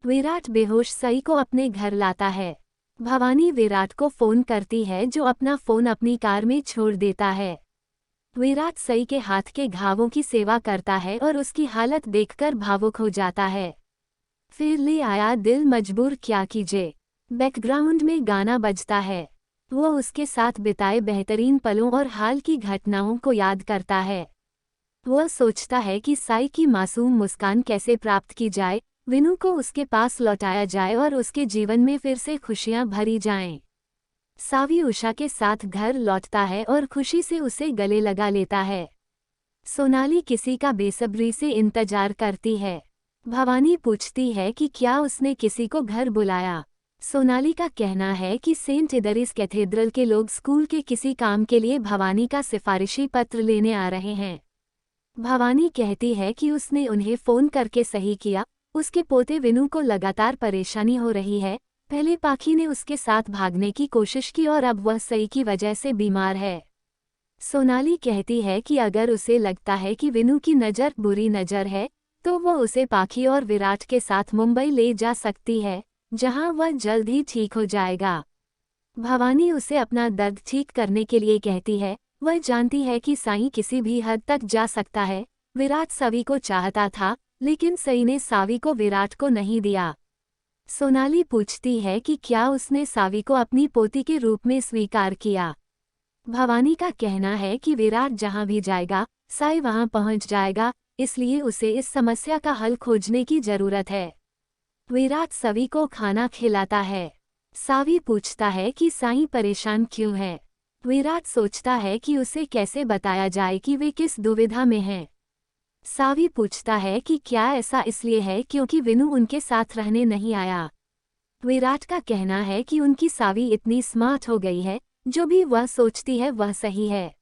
विराट बेहोश सई को अपने घर लाता है। भवानी विराट को फोन करती है जो अपना फोन अपनी कार में छोड़ देता है। विराट सई के हाथ के घावों की सेवा करता है और उसकी हालत देखकर भावुक हो जाता है। फिर ले आया दिल मजबूर क्या कीजिए। बैकग्राउंड में गाना बजता है। वो उसके साथ बिताए बेहतरीन पलों और हाल की घटनाओं को याद करता है। वह सोचता है कि साई की मासूम मुस्कान कैसे प्राप्त की जाए, विनू को उसके पास लौटाया जाए और उसके जीवन में फिर से खुशियां भरी जाएं। सावी उषा के साथ घर लौटता है और खुशी से उसे गले लगा लेता है। सोनाली किसी का बेसब्री से इंतजार करती है। भवानी पूछती है कि क्या उसने किसी को घर बुलाया। सोनाली का कहना है कि सेंट इदरिस कैथेड्रल के लोग स्कूल के किसी काम के लिए भवानी का सिफारिशी पत्र लेने आ रहे हैं। भवानी कहती है कि उसने उन्हें फोन करके सही किया। उसके पोते विनू को लगातार परेशानी हो रही है। पहले पाखी ने उसके साथ भागने की कोशिश की और अब वह सई की वजह से बीमार है। सोनाली कहती है कि अगर उसे लगता है कि विनू की नज़र बुरी नज़र है तो वो उसे पाखी और विराट के साथ मुंबई ले जा सकती है, जहां वह जल्द ही ठीक हो जाएगा। भवानी उसे अपना दर्द ठीक करने के लिए कहती है। वह जानती है कि साई किसी भी हद तक जा सकता है। विराट सावी को चाहता था, लेकिन सई ने सावी को विराट को नहीं दिया। सोनाली पूछती है कि क्या उसने सावी को अपनी पोती के रूप में स्वीकार किया। भवानी का कहना है कि विराट जहां भी जाएगा साई वहां पहुंच जाएगा, इसलिए उसे इस समस्या का हल खोजने की जरूरत है। विराट सवी को खाना खिलाता है। सावी पूछता है कि साई परेशान क्यों है। विराट सोचता है कि उसे कैसे बताया जाए कि वे किस दुविधा में हैं। सावी पूछता है कि क्या ऐसा इसलिए है क्योंकि विनू उनके साथ रहने नहीं आया। विराट का कहना है कि उनकी सावी इतनी स्मार्ट हो गई है, जो भी वह सोचती है वह सही है।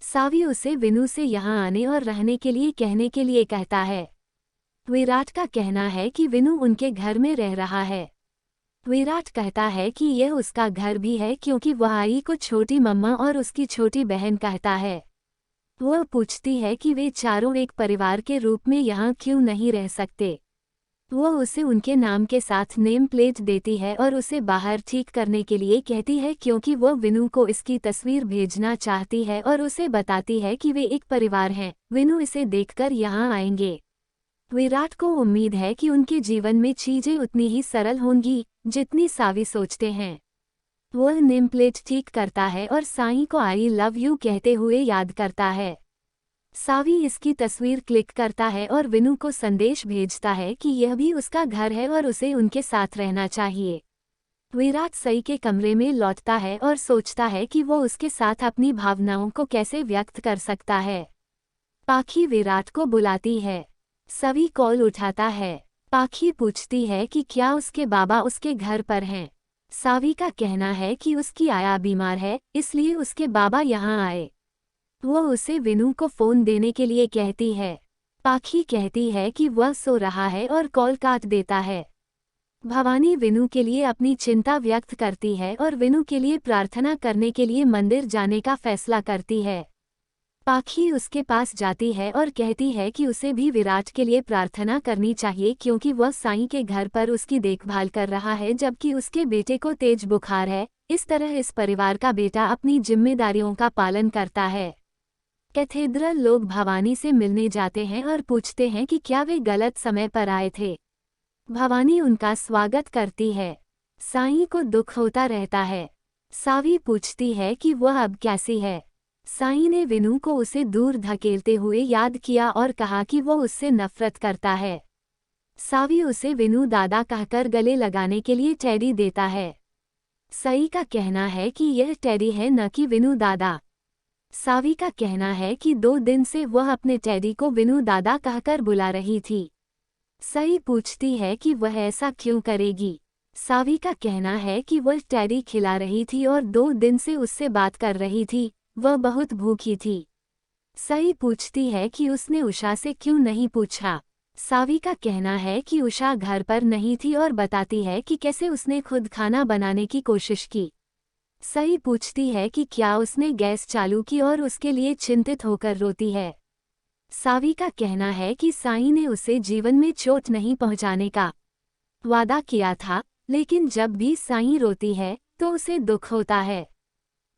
सावी उसे विनू से यहाँ आने और रहने के लिए कहने के लिए कहता है। विराट का कहना है कि विनू उनके घर में रह रहा है। विराट कहता है कि यह उसका घर भी है क्योंकि वह आई को छोटी मम्मा और उसकी छोटी बहन कहता है। वह पूछती है कि वे चारों एक परिवार के रूप में यहाँ क्यों नहीं रह सकते। वह उसे उनके नाम के साथ नेम प्लेट देती है और उसे बाहर ठीक करने के लिए कहती है क्योंकि वह विनू को इसकी तस्वीर भेजना चाहती है और उसे बताती है कि वे एक परिवार हैं। विनू इसे देखकर यहाँ आएंगे। विराट को उम्मीद है कि उनके जीवन में चीजें उतनी ही सरल होंगी जितनी सावी सोचते हैं। वह नेम प्लेट ठीक करता है और साई को आई लव यू कहते हुए याद करता है। सावी इसकी तस्वीर क्लिक करता है और विनू को संदेश भेजता है कि यह भी उसका घर है और उसे उनके साथ रहना चाहिए। विराट सई के कमरे में लौटता है और सोचता है कि वो उसके साथ अपनी भावनाओं को कैसे व्यक्त कर सकता है। पाखी विराट को बुलाती है। सवी कॉल उठाता है। पाखी पूछती है कि क्या उसके बाबा उसके घर पर हैं। सावी का कहना है कि उसकी आया बीमार है, इसलिए उसके बाबा यहाँ आए। वो उसे विनू को फोन देने के लिए कहती है। पाखी कहती है कि वह सो रहा है और कॉल काट देता है। भवानी विनू के लिए अपनी चिंता व्यक्त करती है और विनू के लिए प्रार्थना करने के लिए मंदिर जाने का फैसला करती है। पाखी उसके पास जाती है और कहती है कि उसे भी विराट के लिए प्रार्थना करनी चाहिए क्योंकि वह साई के घर पर उसकी देखभाल कर रहा है जबकि उसके बेटे को तेज बुखार है। इस तरह इस परिवार का बेटा अपनी जिम्मेदारियों का पालन करता है। कैथेड्रल लोग भवानी से मिलने जाते हैं और पूछते हैं कि क्या वे गलत समय पर आए थे। भवानी उनका स्वागत करती है। साई को दुख होता रहता है। सावी पूछती है कि वह अब कैसी है। साई ने विनू को उसे दूर धकेलते हुए याद किया और कहा कि वो उससे नफरत करता है। सावी उसे विनू दादा कहकर गले लगाने के लिए टेडी देता है। सई का कहना है कि यह टेडी है न कि विनू दादा। सावी का कहना है कि 2 दिन से वह अपने टेडी को विनू दादा कहकर बुला रही थी। सई पूछती है कि वह ऐसा क्यों करेगी। सावी का कहना है कि वह टेडी खिला रही थी और 2 दिन से उससे बात कर रही थी, वह बहुत भूखी थी। सई पूछती है कि उसने उषा से क्यों नहीं पूछा। सावी का कहना है कि उषा घर पर नहीं थी और बताती है कि कैसे उसने खुद खाना बनाने की कोशिश की। सई पूछती है कि क्या उसने गैस चालू की और उसके लिए चिंतित होकर रोती है। सावी का कहना है कि साई ने उसे जीवन में चोट नहीं पहुंचाने का वादा किया था, लेकिन जब भी साईं रोती है तो उसे दुख होता है।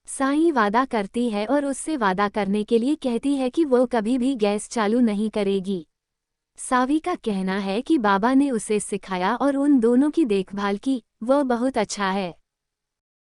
साईं वादा करती है और उससे वादा करने के लिए कहती है कि वो कभी भी गैस चालू नहीं करेगी। सावी का कहना है कि बाबा ने उसे सिखाया और उन दोनों की देखभाल की, वो बहुत अच्छा है।